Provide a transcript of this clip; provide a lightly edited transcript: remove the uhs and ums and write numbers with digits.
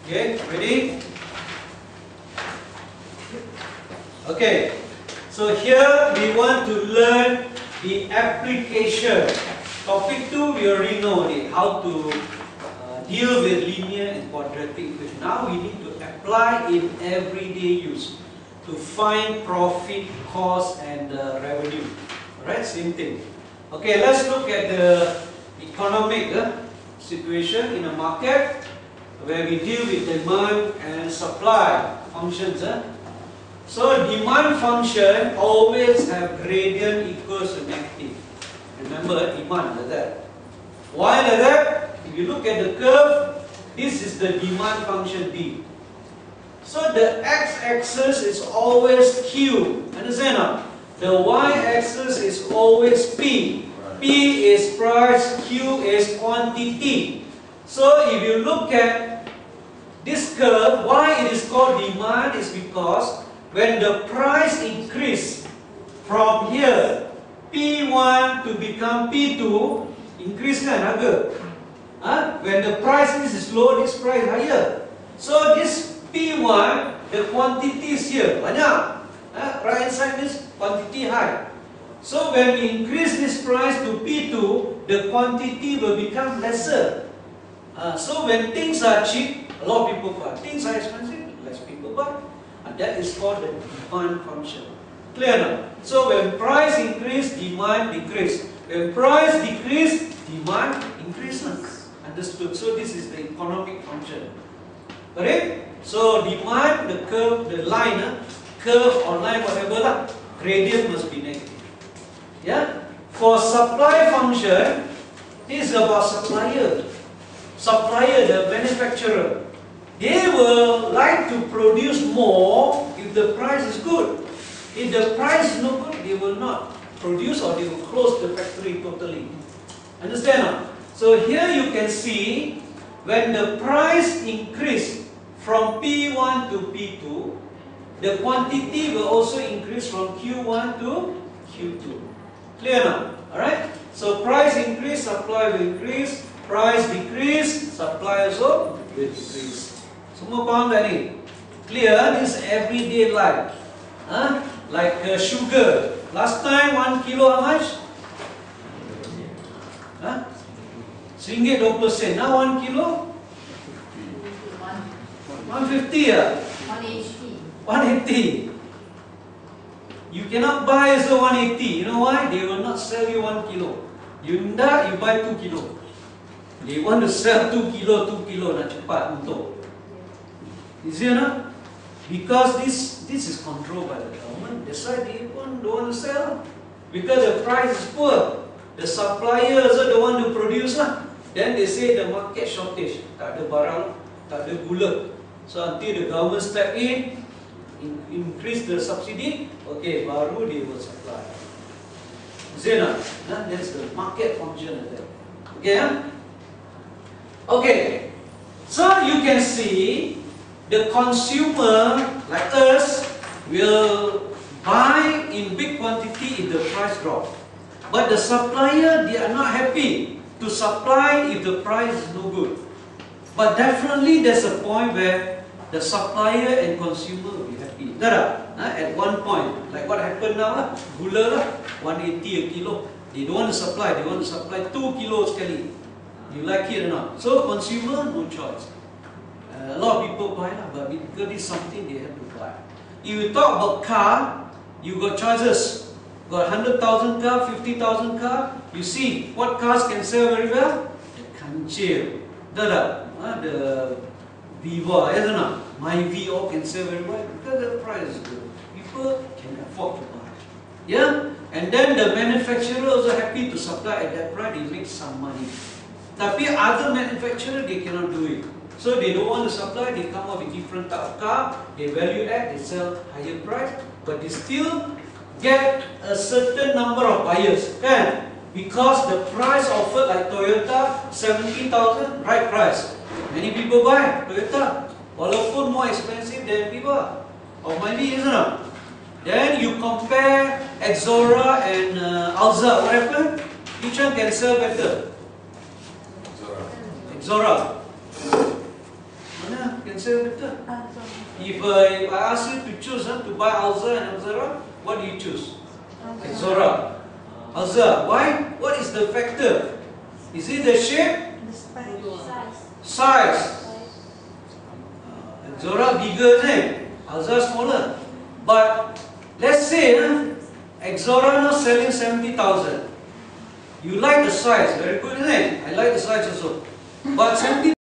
Okay, ready? Okay, so here we want to learn the application. Topic 2 we already know how to deal with linear and quadratic equation. Now we need to apply in everyday use to find profit, cost and revenue. Alright, same thing. Okay, let's look at the economic situation in a market where we deal with demand and supply functions. So demand function always have gradient equals to negative. Remember, demand like that. Why like that? If you look at the curve, this is the demand function D. So the x-axis is always Q. Understand now? The y-axis is always P. P is price, Q is quantity. So if you look at this curve, why it is called demand is because when the price increase from here P1 to become P2, increase kan harga. When the price is low, this price higher. So this P1, the quantity is here, banyak. Right hand side is quantity high. So when we increase this price to P2, the quantity will become lesser. So when things are cheap, a lot of people buy. Things are expensive, less people buy. And that is called the demand function. Clear now? So when price increase, demand decrease. When price decrease, demand increases. Understood? So this is the economic function. Correct? So demand, the curve, the line, curve or line, whatever lah, gradient must be negative. Yeah? For supply function, this is about supplier. Supplier, the manufacturer. They will like to produce more if the price is good. If the price is no good, they will not produce or they will close the factory totally. Understand now? So here you can see when the price increase from P1 to P2, the quantity will also increase from Q1 to Q2. Clear now? Alright? So price increase, supply will increase. Price decrease, supply also will decrease. Semua faham tak ni? Clear? This everyday life. Like sugar. Last time 1 kilo how much? RM1.20. Now 1 kilo? 150 180. You cannot buy as a 180. You know why? They will not sell you 1 kilo. You buy 2 kilo. They want to sell 2 kilo nak cepat untuk. Is it not? Because this is controlled by the government. That's why they don't want to sell. Because the price is poor. The supplier also don't want to produce lah. Then they say the market shortage. Tak ada barang, tak ada gula. So until the government step in, increase the subsidy, okay, baru they will supply. Is it not? That's the market function of that. Okay, Okay, so you can see the consumer like us will buy in big quantity if the price drop. But the supplier, they are not happy to supply if the price is no good. But definitely there's a point where the supplier and consumer will be happy. At one point, like what happened now, gula 180 a kilo. They don't want to supply, they want to supply 2 kilos sekali. You like it or not? So consumer, no choice. A lot of people buy lah, but because it's something they have to buy. If you talk about car, you got choices. Got 100,000 car, 50,000 car. You see what cars can sell very well? The Kancil, the Viva, isn't it? Myvi all can sell very well because the price is good. People can afford to buy. Yeah, and then the manufacturer also happy to supply at that price. They make some money. Tapi other manufacturer they cannot do it. So they don't want to supply, they come up with different type of car, they value add, they sell higher price, but they still get a certain number of buyers, kan? Because the price offered like Toyota 70,000, right price. Many people buy Toyota, walaupun more expensive than Viva or maybe isn't it? Then you compare Exora and Alza, what happened? Which one can sell better? Exora. Mana can answer better. If I ask you to choose to buy Alza and Alzara, what do you choose? Alzara. Alza. Why? What is the factor? Is it the shape? Size. Alzara bigger than Alza smaller. But let's say Exora now selling 70,000. You like the size, very good, isn't it? I like the size also. But 70